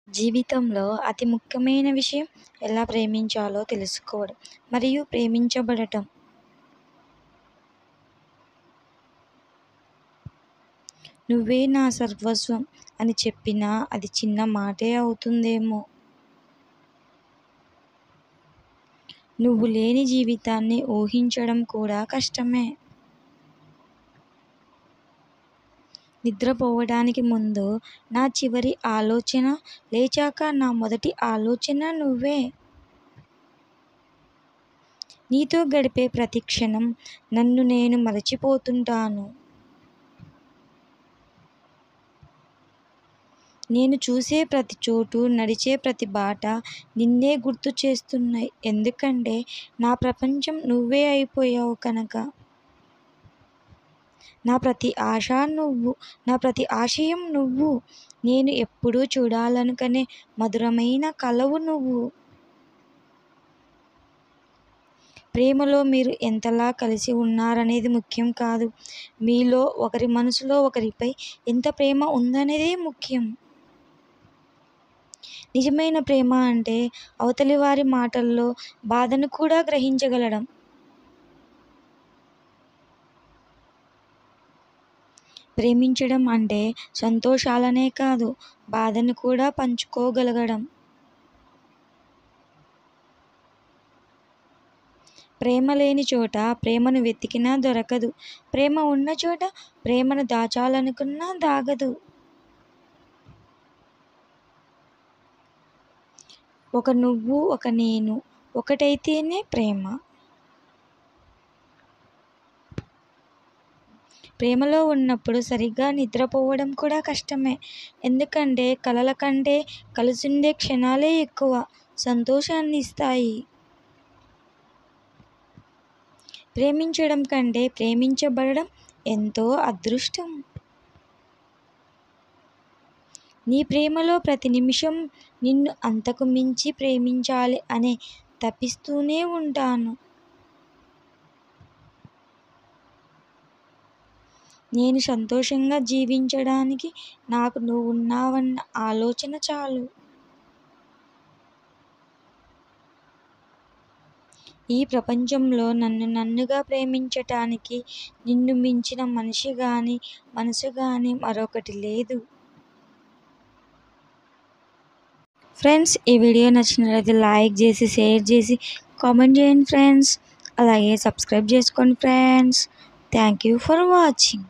జీవితంలో అతి ముఖ్యమైన విషయం ఎలా ప్రేమించాలో తెలుసుకోవడం మరియు ప్రేమించబడటం. నువ్వే నా సర్వస్వం అని చెప్పినా అది చిన్న మాటే అవుతుందేమో. నువ్వు లేని జీవితాన్ని ఊహించడం కూడా కష్టమే. నిద్రపోవడానికి ముందు నా చివరి ఆలోచన, లేచాక నా మొదటి ఆలోచన నువ్వే. నీతో గడిపే ప్రతి క్షణం నన్ను నేను మరచిపోతుంటాను. నేను చూసే ప్రతి చోటు, నడిచే ప్రతి బాట నిన్నే గుర్తు చేస్తున్నాయి. ఎందుకంటే నా ప్రపంచం నువ్వే అయిపోయావు కనుక. నా ప్రతి ఆశ నువ్వు, నా ప్రతి ఆశయం నువ్వు. నేను ఎప్పుడూ చూడాలనుకునే మధురమైన కలవు నువ్వు. ప్రేమలో మీరు ఎంతలా కలిసి ఉన్నారనేది ముఖ్యం కాదు. మీలో ఒకరి మనసులో ఒకరిపై ఎంత ప్రేమ ఉందనేదే ముఖ్యం. నిజమైన ప్రేమ అంటే అవతలి వారి మాటల్లో బాధను కూడా గ్రహించగలడం. ప్రేమించడం అంటే సంతోషాలనే కాదు, బాధను కూడా పంచుకోగలగడం. ప్రేమ లేని చోట ప్రేమను వెతికినా దొరకదు. ప్రేమ ఉన్న చోట ప్రేమను దాచాలనుకున్నా దాగదు. ఒక నువ్వు, ఒక నేను ఒకటైతేనే ప్రేమ. ప్రేమలో ఉన్నప్పుడు సరిగ్గా నిద్రపోవడం కూడా కష్టమే. ఎందుకంటే కలల కంటే కలిసుండే క్షణాలే ఎక్కువ సంతోషాన్ని ఇస్తాయి. ప్రేమించడం కంటే ప్రేమించబడడం ఎంతో అదృష్టం. నీ ప్రేమలో ప్రతి నిమిషం నిన్ను అంతకు మించి ప్రేమించాలి అనే తపిస్తూనే ఉంటాను. నేను సంతోషంగా జీవించడానికి నాకు నువ్వున్నావన్న ఆలోచన చాలు. ఈ ప్రపంచంలో నన్నుగా ప్రేమించటానికి నిన్ను మించిన మనిషి గాని, మనసు గాని మరొకటి లేదు. ఫ్రెండ్స్, ఈ వీడియో నచ్చినట్లయితే లైక్ చేసి, షేర్ చేసి, కామెంట్ చేయండి ఫ్రెండ్స్. అలాగే సబ్స్క్రైబ్ చేసుకోండి friends. Thank you for watching.